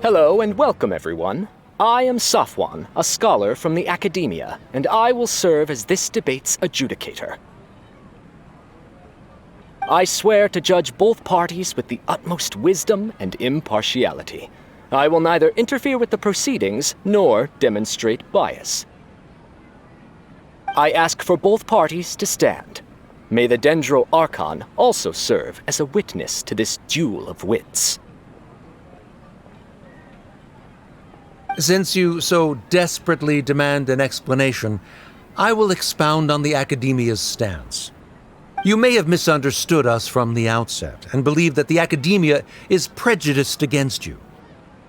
Hello and welcome, everyone. I am Safwan, a scholar from the Akademiya, and I will serve as this debate's adjudicator. I swear to judge both parties with the utmost wisdom and impartiality. I will neither interfere with the proceedings nor demonstrate bias. I ask for both parties to stand. May the Dendro Archon also serve as a witness to this duel of wits. Since you so desperately demand an explanation, I will expound on the Akademiya's stance. You may have misunderstood us from the outset and believe that the Akademiya is prejudiced against you.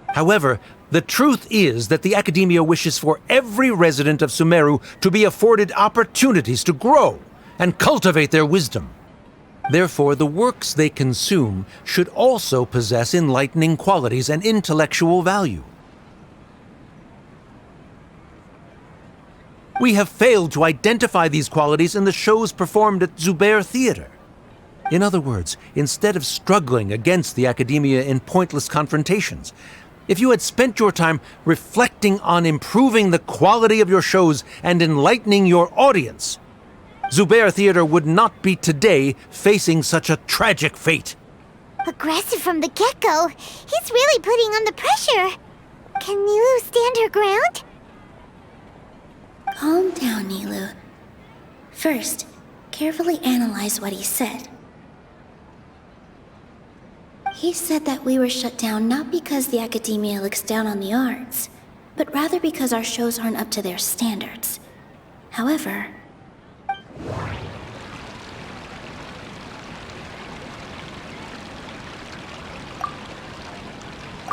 However, the truth is that the Akademiya wishes for every resident of Sumeru to be afforded opportunities to grow and cultivate their wisdom. Therefore, the works they consume should also possess enlightening qualities and intellectual value. We have failed to identify these qualities in the shows performed at Zubair Theater. In other words, instead of struggling against the Akademiya in pointless confrontations, if you had spent your time reflecting on improving the quality of your shows and enlightening your audience, Zubair Theater would not be today facing such a tragic fate. Aggressive from the get-go. He's really putting on the pressure. Can Nilou stand her ground? Calm down, Nilou. First, carefully analyze what he said. He said that we were shut down not because the Akademiya looks down on the arts, but rather because our shows aren't up to their standards. However,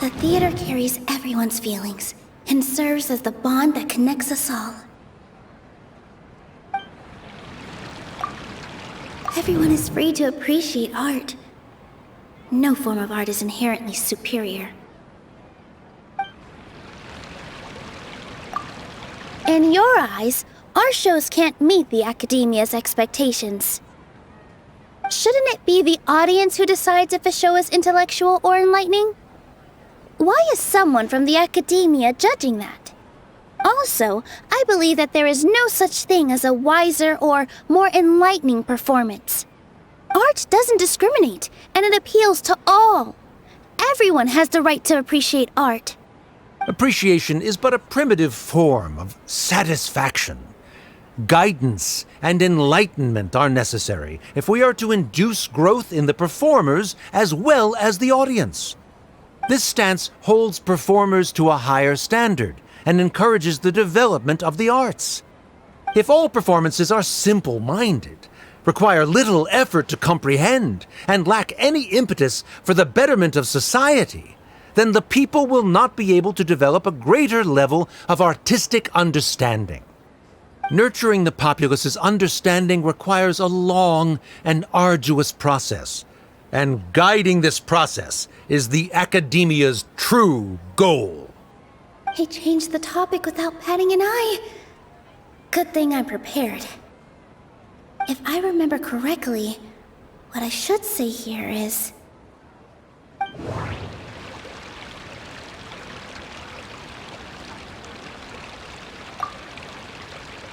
the theater carries everyone's feelings and serves as the bond that connects us all. Everyone is free to appreciate art. No form of art is inherently superior. In your eyes, our shows can't meet the Akademiya's expectations. Shouldn't it be the audience who decides if a show is intellectual or enlightening? Why is someone from the Akademiya judging that? Also, I believe that there is no such thing as a wiser or more enlightening performance. Art doesn't discriminate, and it appeals to all. Everyone has the right to appreciate art. Appreciation is but a primitive form of satisfaction. Guidance and enlightenment are necessary if we are to induce growth in the performers as well as the audience. This stance holds performers to a higher standard and encourages the development of the arts. If all performances are simple-minded, require little effort to comprehend, and lack any impetus for the betterment of society, then the people will not be able to develop a greater level of artistic understanding. Nurturing the populace's understanding requires a long and arduous process, and guiding this process is the Akademiya's true goal. He changed the topic without batting an eye. Good thing I'm prepared. If I remember correctly, what I should say here is...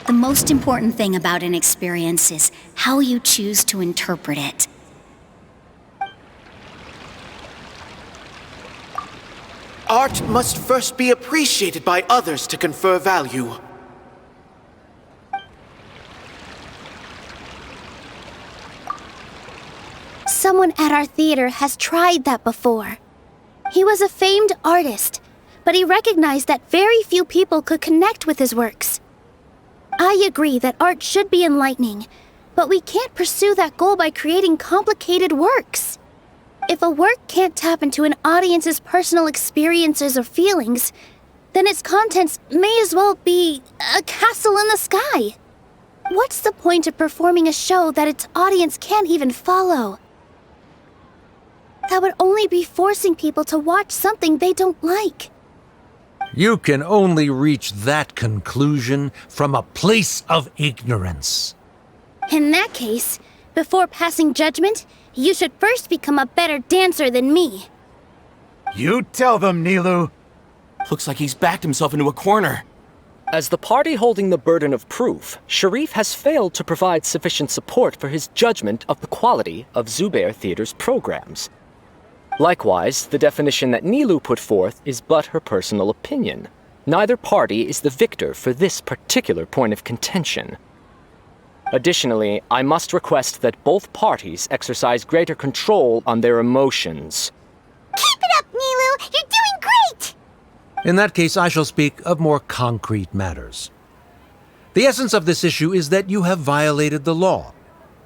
The most important thing about an experience is how you choose to interpret it. Art must first be appreciated by others to confer value. Someone at our theater has tried that before. He was a famed artist, but he recognized that very few people could connect with his works. I agree that art should be enlightening, but we can't pursue that goal by creating complicated works. If a work can't tap into an audience's personal experiences or feelings, then its contents may as well be a castle in the sky. What's the point of performing a show that its audience can't even follow? That would only be forcing people to watch something they don't like. You can only reach that conclusion from a place of ignorance. In that case, before passing judgment, you should first become a better dancer than me. You tell them, Nilou. Looks like he's backed himself into a corner. As the party holding the burden of proof, Sharif has failed to provide sufficient support for his judgment of the quality of Zubair Theater's programs. Likewise, the definition that Nilou put forth is but her personal opinion. Neither party is the victor for this particular point of contention. Additionally, I must request that both parties exercise greater control on their emotions. Keep it up, Nilou! You're doing great! In that case, I shall speak of more concrete matters. The essence of this issue is that you have violated the law,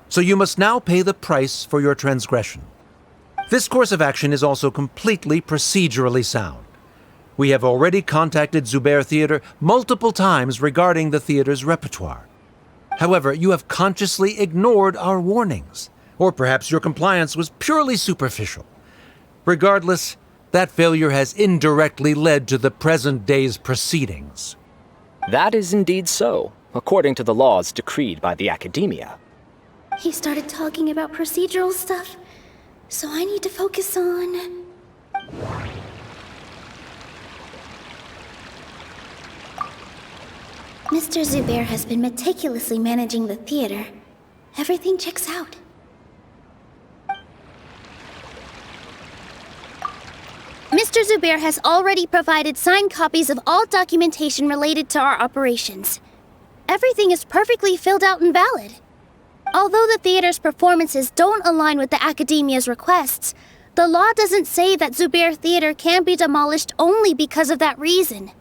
so you must now pay the price for your transgression. This course of action is also completely procedurally sound. We have already contacted Zubair Theater multiple times regarding the theater's repertoire. However, you have consciously ignored our warnings, or perhaps your compliance was purely superficial. Regardless, that failure has indirectly led to the present day's proceedings. That is indeed so, according to the laws decreed by the Akademiya. He started talking about procedural stuff, so I need to focus on... Mr. Zubair has been meticulously managing the theater. Everything checks out. Mr. Zubair has already provided signed copies of all documentation related to our operations. Everything is perfectly filled out and valid. Although the theater's performances don't align with the Akademiya's requests, the law doesn't say that Zubair Theater can be demolished only because of that reason.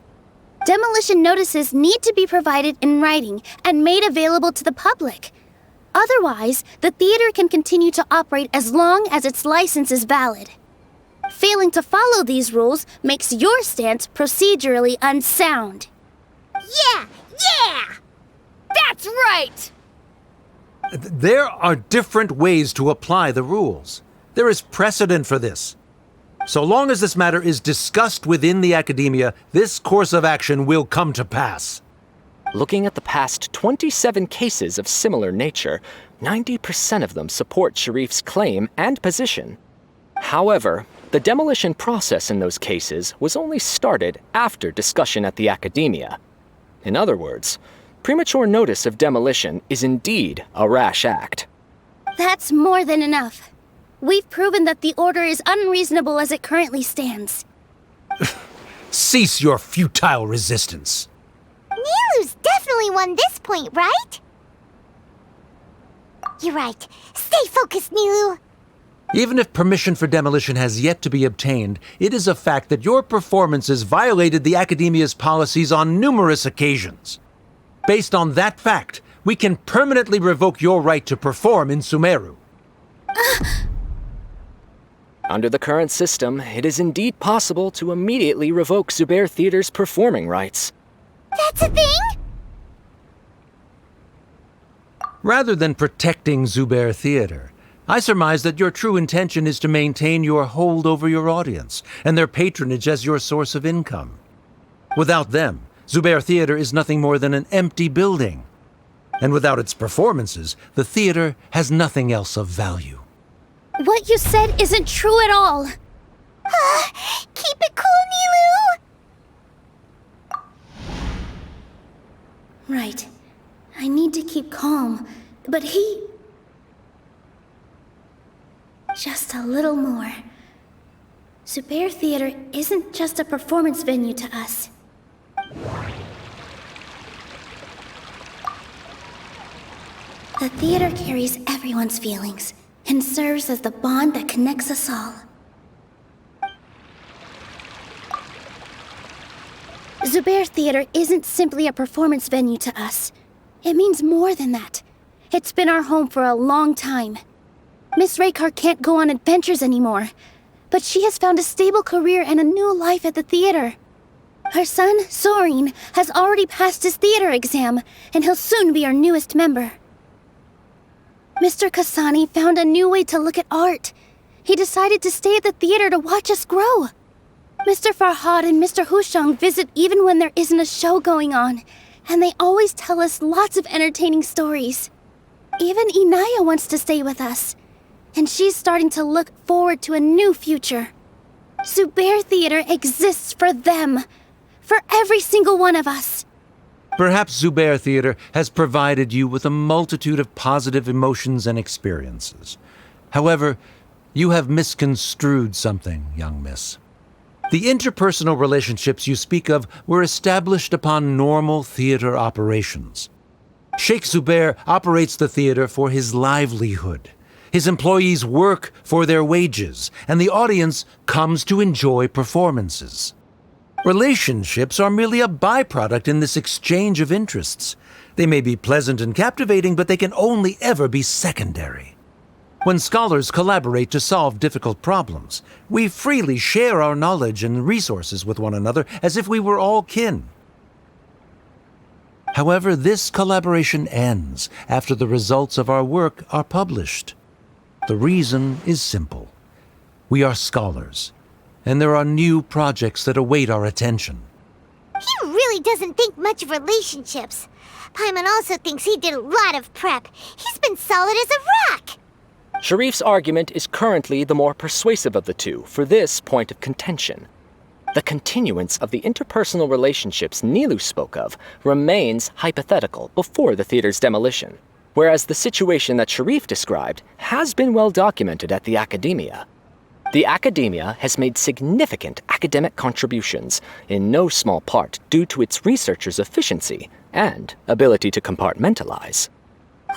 Demolition notices need to be provided in writing and made available to the public. Otherwise, the theater can continue to operate as long as its license is valid. Failing to follow these rules makes your stance procedurally unsound. Yeah! That's right! There are different ways to apply the rules. There is precedent for this. So long as this matter is discussed within the Akademiya, this course of action will come to pass. Looking at the past 27 cases of similar nature, 90% of them support Sharif's claim and position. However, the demolition process in those cases was only started after discussion at the Akademiya. In other words, premature notice of demolition is indeed a rash act. That's more than enough. We've proven that the order is unreasonable as it currently stands. Cease your futile resistance. Nilou's definitely won this point, right? You're right. Stay focused, Nilou. Even if permission for demolition has yet to be obtained, it is a fact that your performances violated the Akademiya's policies on numerous occasions. Based on that fact, we can permanently revoke your right to perform in Sumeru. Under the current system, it is indeed possible to immediately revoke Zubair Theater's performing rights. That's a thing? Rather than protecting Zubair Theater, I surmise that your true intention is to maintain your hold over your audience and their patronage as your source of income. Without them, Zubair Theater is nothing more than an empty building. And without its performances, the theater has nothing else of value. What you said isn't true at all. Keep it cool, Nilou! Right. I need to keep calm, but just a little more. Zubair Theater isn't just a performance venue to us. The theater carries everyone's feelings and serves as the bond that connects us all. Zubair Theater isn't simply a performance venue to us. It means more than that. It's been our home for a long time. Miss Raykar can't go on adventures anymore, but she has found a stable career and a new life at the theater. Her son, Sorin, has already passed his theater exam, and he'll soon be our newest member. Mr. Kasani found a new way to look at art. He decided to stay at the theater to watch us grow. Mr. Farhad and Mr. Hushang visit even when there isn't a show going on, and they always tell us lots of entertaining stories. Even Inayah wants to stay with us, and she's starting to look forward to a new future. Zubair Theater exists for them. For every single one of us. Perhaps Zubair Theater has provided you with a multitude of positive emotions and experiences. However, you have misconstrued something, young miss. The interpersonal relationships you speak of were established upon normal theater operations. Sheikh Zubair operates the theater for his livelihood. His employees work for their wages, and the audience comes to enjoy performances. Relationships are merely a byproduct in this exchange of interests. They may be pleasant and captivating, but they can only ever be secondary. When scholars collaborate to solve difficult problems, we freely share our knowledge and resources with one another as if we were all kin. However, this collaboration ends after the results of our work are published. The reason is simple. We are scholars, and there are new projects that await our attention. He really doesn't think much of relationships. Paimon also thinks he did a lot of prep. He's been solid as a rock. Sharif's argument is currently the more persuasive of the two for this point of contention. The continuance of the interpersonal relationships Nilou spoke of remains hypothetical before the theater's demolition, whereas the situation that Sharif described has been well documented at the Akademiya. The Akademiya has made significant academic contributions, in no small part due to its researchers' efficiency and ability to compartmentalize.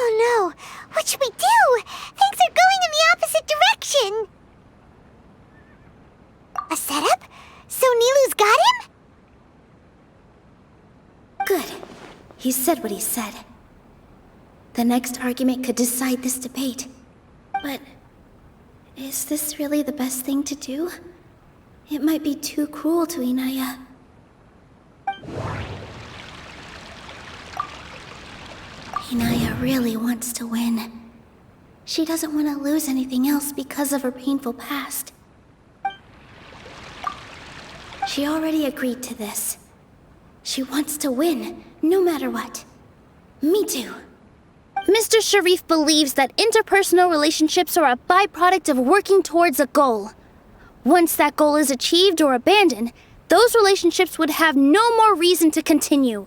Oh no, what should we do? Things are going in the opposite direction. A setup? So Nilou's got him? Good. He said what he said. The next argument could decide this debate. But is this really the best thing to do? It might be too cruel to Inayah. Inayah really wants to win. She doesn't want to lose anything else because of her painful past. She already agreed to this. She wants to win, no matter what. Me too. Mr. Sharif believes that interpersonal relationships are a byproduct of working towards a goal. Once that goal is achieved or abandoned, those relationships would have no more reason to continue.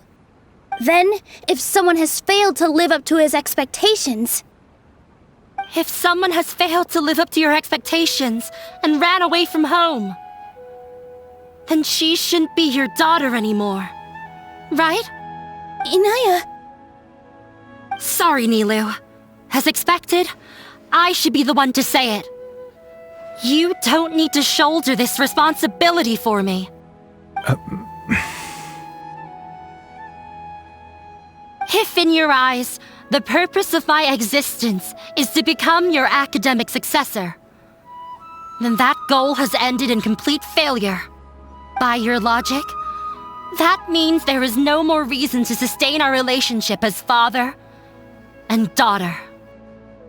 Then, if someone has failed to live up to his expectations... If someone has failed to live up to your expectations and ran away from home, then she shouldn't be your daughter anymore. Right? Inayah... Sorry, Nilou. As expected, I should be the one to say it. You don't need to shoulder this responsibility for me. If in your eyes, the purpose of my existence is to become your academic successor, then that goal has ended in complete failure. By your logic, that means there is no more reason to sustain our relationship as father and daughter.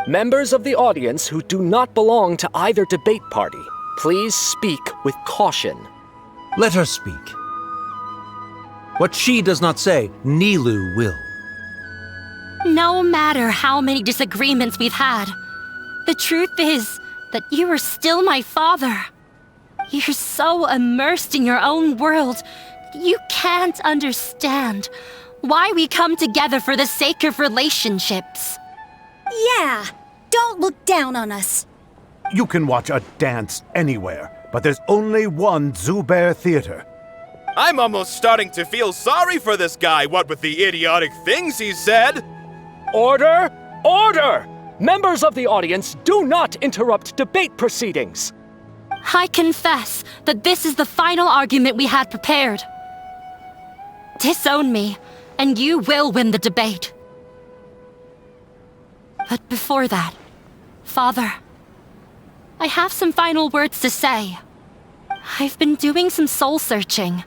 Members of the audience who do not belong to either debate party, please speak with caution. Let her speak. What she does not say, Nilou will. No matter how many disagreements we've had, the truth is that you are still my father. You're so immersed in your own world, you can't understand why we come together for the sake of relationships. Yeah, don't look down on us. You can watch a dance anywhere, but there's only one Zubair Theater. I'm almost starting to feel sorry for this guy, what with the idiotic things he said. Order! Order! Members of the audience, do not interrupt debate proceedings. I confess that this is the final argument we had prepared. Disown me, and you will win the debate. But before that, Father, I have some final words to say. I've been doing some soul-searching.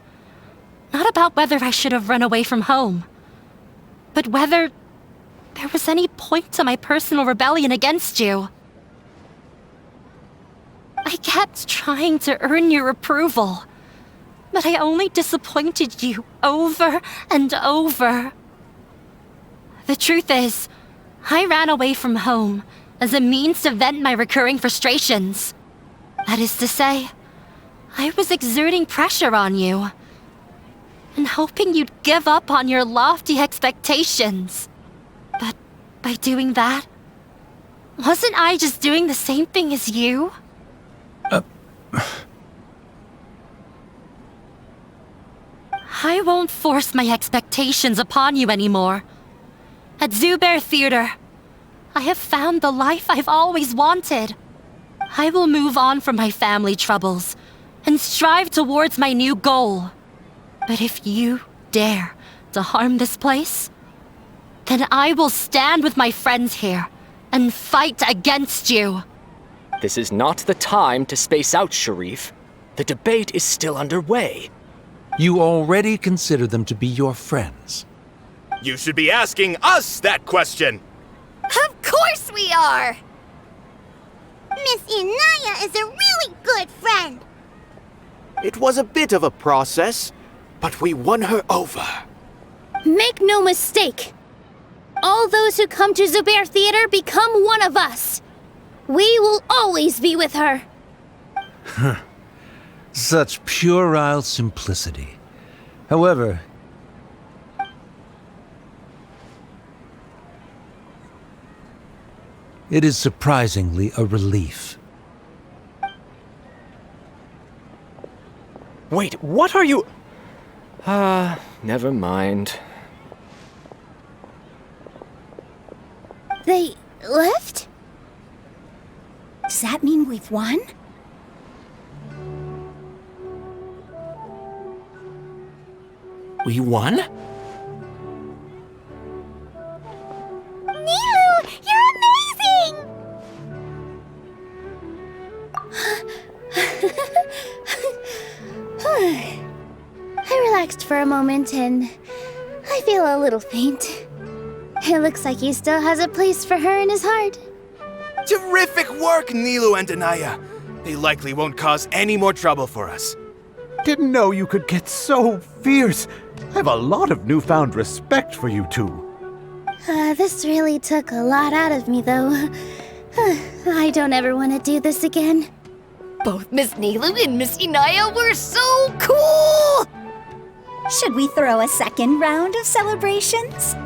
Not about whether I should have run away from home, but whether there was any point to my personal rebellion against you. I kept trying to earn your approval, but I only disappointed you over and over. The truth is, I ran away from home as a means to vent my recurring frustrations. That is to say, I was exerting pressure on you. And hoping you'd give up on your lofty expectations. But by doing that, wasn't I just doing the same thing as you? I won't force my expectations upon you anymore. At Zubair Theater, I have found the life I've always wanted. I will move on from my family troubles and strive towards my new goal. But if you dare to harm this place, then I will stand with my friends here and fight against you. This is not the time to space out, Sharif. The debate is still underway. You already consider them to be your friends. You should be asking us that question! Of course we are! Miss Inayah is a really good friend. It was a bit of a process, but we won her over. Make no mistake. All those who come to Zubair Theater become one of us. We will always be with her. Such puerile simplicity. However, it is surprisingly a relief. Wait, what are you... never mind. They left? Does that mean we've won? We won? Nilou, you're amazing! I relaxed for a moment and I feel a little faint. It looks like he still has a place for her in his heart. Terrific work, Nilou and Inayah. They likely won't cause any more trouble for us. Didn't know you could get so fierce. I have a lot of newfound respect for you two. This really took a lot out of me, though. I don't ever want to do this again. Both Miss Nilou and Miss Inayah were so cool! Should we throw a second round of celebrations?